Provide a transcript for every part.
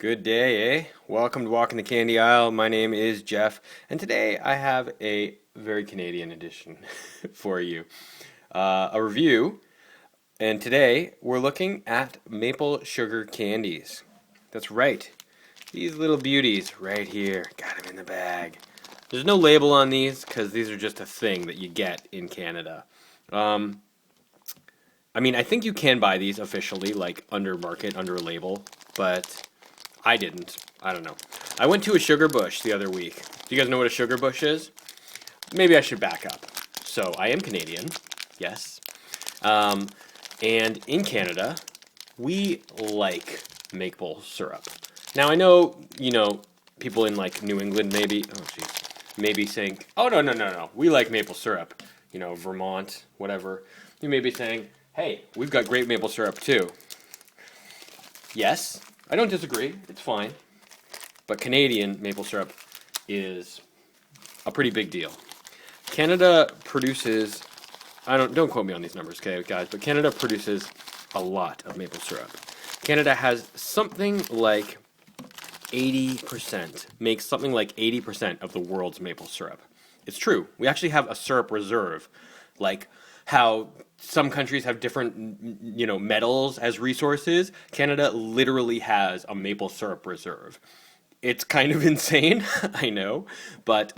Good day, eh? Welcome to Walking the Candy Aisle. My name is Jeff, and today I have a very Canadian edition for you. A review, and today we're looking at maple sugar candies. That's right, these little beauties right here. Got them in the bag. There's no label on these because these are just a thing that you get in Canada. Um, I think you can buy these officially, like under market, under a label, but I didn't. I don't know. I went to a sugar bush the other week. Do you guys know what a sugar bush is? Maybe I should back up. So I am Canadian, yes. Um, and in Canada, we like maple syrup. Now I know, people in like New England maybe, oh jeez, maybe saying, oh no, we like maple syrup. Vermont, whatever. You may be saying, hey, we've got great maple syrup too. Yes, I don't disagree. It's fine. But Canadian maple syrup is a pretty big deal. Canada produces, I don't quote me on these numbers, okay, guys, but Canada produces a lot of maple syrup. Canada has something like 80%, makes something like 80% of the world's maple syrup. It's true. We actually have a syrup reserve, like how some countries have different, metals as resources. Canada literally has a maple syrup reserve. It's kind of insane, I know, but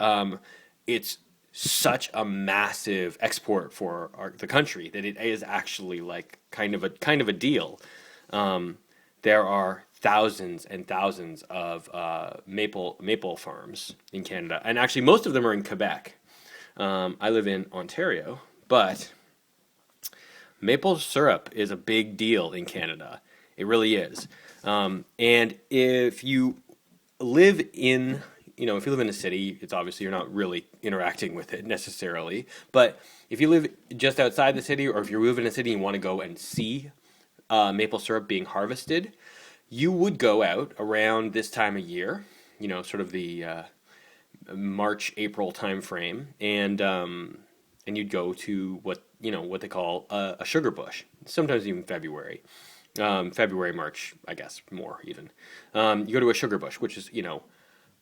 it's such a massive export for the country that it is actually like kind of a deal. There are thousands and thousands of maple farms in Canada, and actually most of them are in Quebec. I live in Ontario, but maple syrup is a big deal in Canada. It really is. And if you live in, if you live in a city, it's obviously you're not really interacting with it necessarily. But if you live just outside the city, or if you live in a city and you want to go and see maple syrup being harvested, you would go out around this time of year, sort of the March, April time frame, and you'd go to what they call a sugar bush. Sometimes even February, February, March, I guess more even. You go to a sugar bush, which is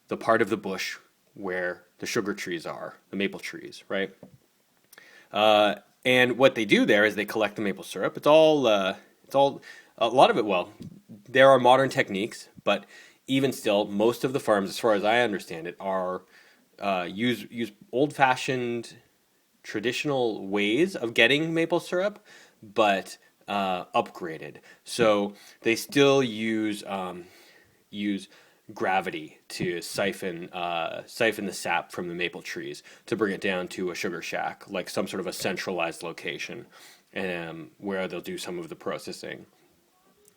the part of the bush where the sugar trees are, the maple trees, right? And what they do there is they collect the maple syrup. It's all a lot of it. Well, there are modern techniques, but even still, most of the farms, as far as I understand it, are use old fashioned traditional ways of getting maple syrup, but upgraded. So they still use gravity to siphon the sap from the maple trees to bring it down to a sugar shack, like some sort of a centralized location, where they'll do some of the processing.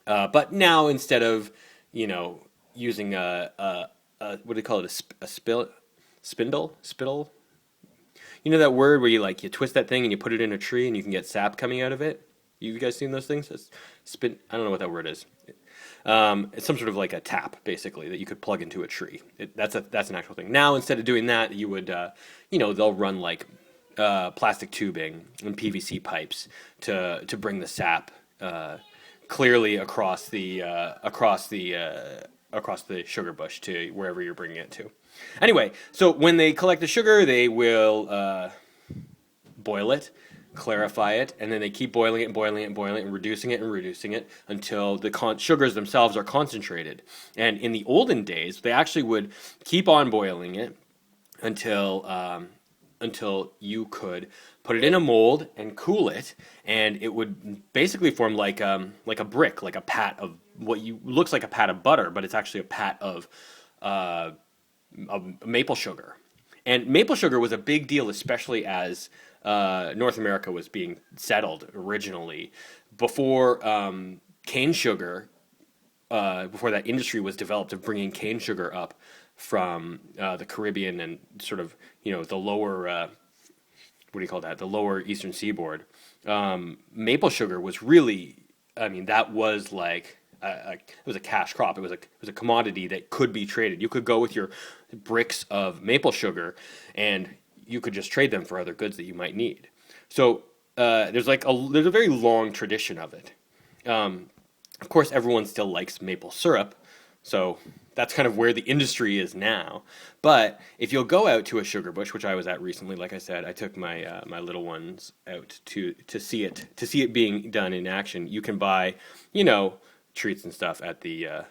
But now instead of using a what do they call it, spindle, that word where you twist that thing and you put it in a tree and you can get sap coming out of it. You guys seen those things? I don't know what that word is. It's some sort of like a tap, basically, that you could plug into a tree. That's an actual thing. Now, instead of doing that, you would, they'll run like plastic tubing and PVC pipes to bring the sap clearly across the sugar bush to wherever you're bringing it to. Anyway, so when they collect the sugar, they will boil it, clarify it, and then they keep boiling it and boiling it and boiling it and reducing it until the sugars themselves are concentrated. And in the olden days, they actually would keep on boiling it until you could put it in a mold and cool it, and it would basically form like a brick, like a pat of looks like a pat of butter, but it's actually a pat of maple sugar. And maple sugar was a big deal, especially as North America was being settled originally. Before cane sugar, before that industry was developed of bringing cane sugar up from the Caribbean and sort of, the lower, what do you call that? The lower eastern seaboard. Maple sugar was really, that was like, it was a cash crop. It was a commodity that could be traded. You could go with your bricks of maple sugar, and you could just trade them for other goods that you might need. So there's a very long tradition of it. Of course, everyone still likes maple syrup, So that's kind of where the industry is now. But if you'll go out to a sugar bush, which I was at recently, like I said, I took my little ones out to see it being done in action. You can buy, treats and stuff at the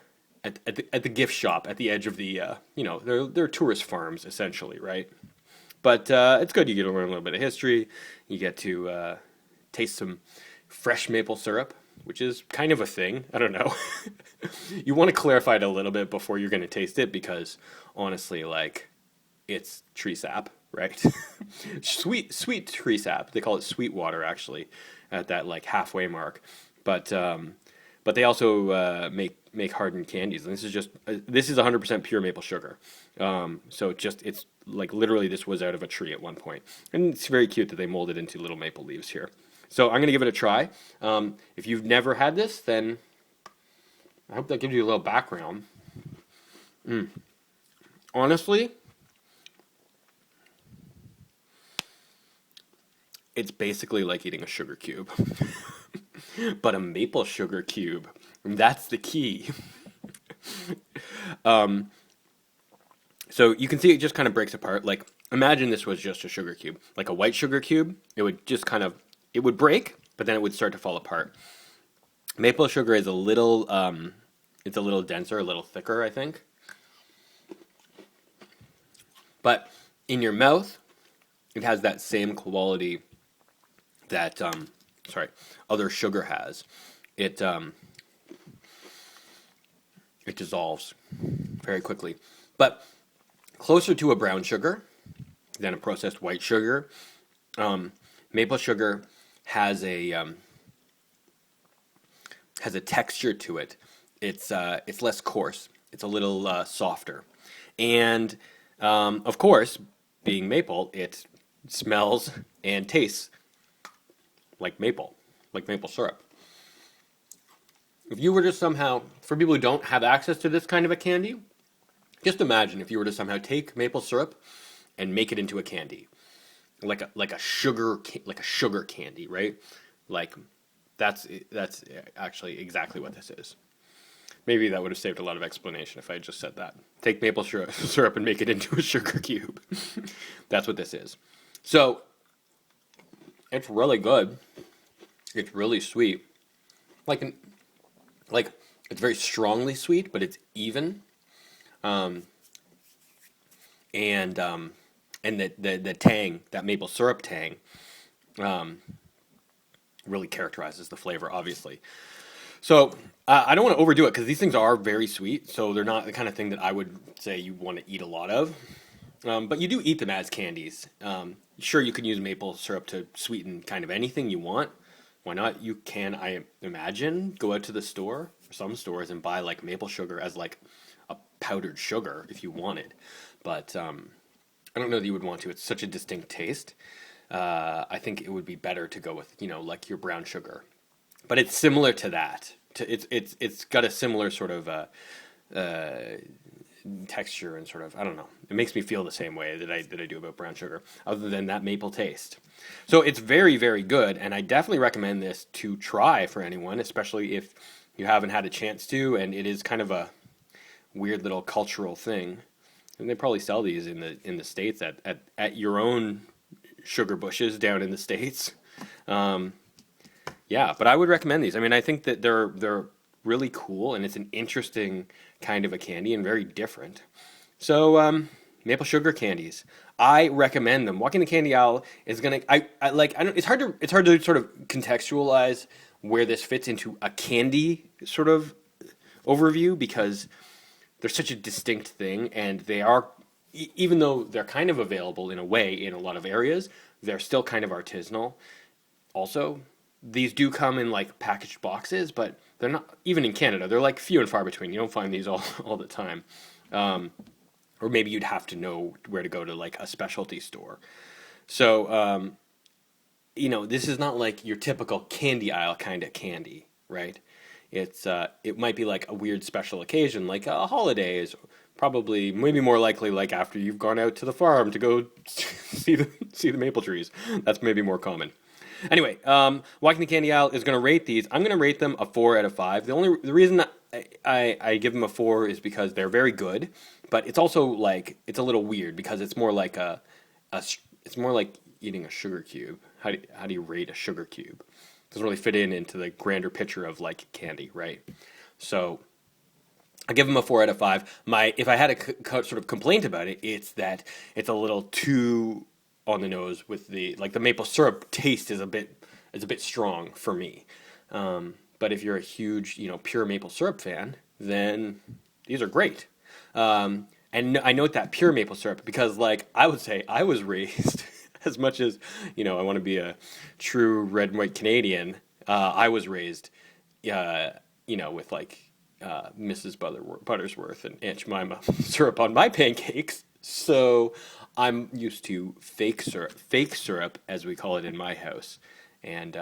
gift shop at the edge of the they're tourist farms essentially, right? But it's good. You get to learn a little bit of history. You get to taste some fresh maple syrup, which is kind of a thing. I don't know. You want to clarify it a little bit before you're going to taste it because honestly, like, it's tree sap, right? Sweet tree sap. They call it sweet water actually at that like halfway mark. But they also make hardened candies, and this is 100% pure maple sugar. So it's like literally this was out of a tree at one point, and it's very cute that they molded into little maple leaves here. So I'm gonna give it a try. If you've never had this, then I hope that gives you a little background. Honestly, it's basically like eating a sugar cube, but a maple sugar cube. That's the key. So you can see it just kind of breaks apart. Like, imagine this was just a sugar cube, like a white sugar cube. It would break, but then it would start to fall apart. Maple sugar is it's a little denser, a little thicker, I think. But in your mouth, it has that same quality that other sugar has. It dissolves very quickly. But closer to a brown sugar than a processed white sugar, maple sugar has a texture to it. It's less coarse. It's a little softer, and of course, being maple, it smells and tastes like maple syrup. If you were to somehow, for people who don't have access to this kind of a candy, just imagine if you were to somehow take maple syrup and make it into a candy, like a sugar candy, right? Like that's actually exactly what this is. Maybe that would have saved a lot of explanation if I had just said that. Take maple syrup and make it into a sugar cube. That's what this is. So it's really good. It's really sweet. Like it's very strongly sweet, but it's even. And the tang, that maple syrup tang, really characterizes the flavor, obviously. So I don't want to overdo it because these things are very sweet, so they're not the kind of thing that I would say you want to eat a lot of. But you do eat them as candies. Sure, you can use maple syrup to sweeten kind of anything you want. Why not? You can, I imagine, go out to the store, some stores, and buy like maple sugar as like a powdered sugar if you wanted. But I don't know that you would want to. It's such a distinct taste. I think it would be better to go with, like your brown sugar. But it's similar to that. It's got a similar sort of texture and sort of, I don't know. It makes me feel the same way that I do about brown sugar, other than that maple taste. So it's very, very good, and I definitely recommend this to try for anyone, especially if you haven't had a chance to, and it is kind of a weird little cultural thing. And they probably sell these in the States at your own sugar bushes down in the States. Yeah, but I would recommend these. I mean, I think that they're really cool, and it's an interesting kind of a candy and very different. So maple sugar candies, I recommend them. Walking the Candy Aisle is gonna. I don't. It's hard to sort of contextualize where this fits into a candy sort of overview because they're such a distinct thing, and they are, even though they're kind of available in a way in a lot of areas, they're still kind of artisanal. Also, these do come in like packaged boxes, but they're not, even in Canada, they're like few and far between. You don't find these all the time. Or maybe you'd have to know where to go to like a specialty store. So, this is not like your typical candy aisle kind of candy, right? It might be like a weird special occasion, like holidays, probably maybe more likely like after you've gone out to the farm to go see the maple trees. That's maybe more common. Anyway, Walking the Candy Aisle is going to rate these. I'm going to rate them a 4 out of 5. The reason I give them a 4 is because they're very good, but it's also like it's a little weird because it's more like it's more like eating a sugar cube. How do you rate a sugar cube? Doesn't really fit into the grander picture of like candy, right? So I give them a 4 out of 5. If I had a sort of complaint about it, it's that it's a little too on the nose with the maple syrup taste is a bit strong for me. But if you're a huge pure maple syrup fan, then these are great. And I note that pure maple syrup because like I would say I was raised as much as I want to be a true red and white Canadian. I was raised, with like Mrs. Buttersworth and Aunt Jemima syrup on my pancakes. So I'm used to fake syrup as we call it in my house, and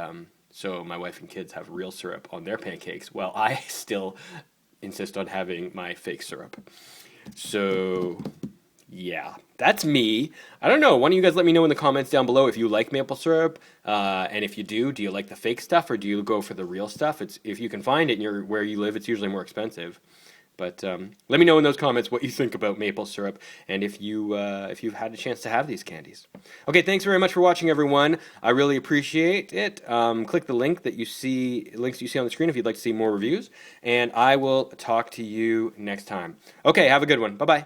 so my wife and kids have real syrup on their pancakes. Well, I still insist on having my fake syrup. So yeah, that's me. I don't know. Why don't you guys let me know in the comments down below if you like maple syrup, and if you do you like the fake stuff or do you go for the real stuff? It's if you can find it where you live, it's usually more expensive. But let me know in those comments what you think about maple syrup and if you've had a chance to have these candies. Okay, thanks very much for watching, everyone. I really appreciate it. Click the links you see on the screen if you'd like to see more reviews, and I will talk to you next time. Okay, have a good one. Bye bye.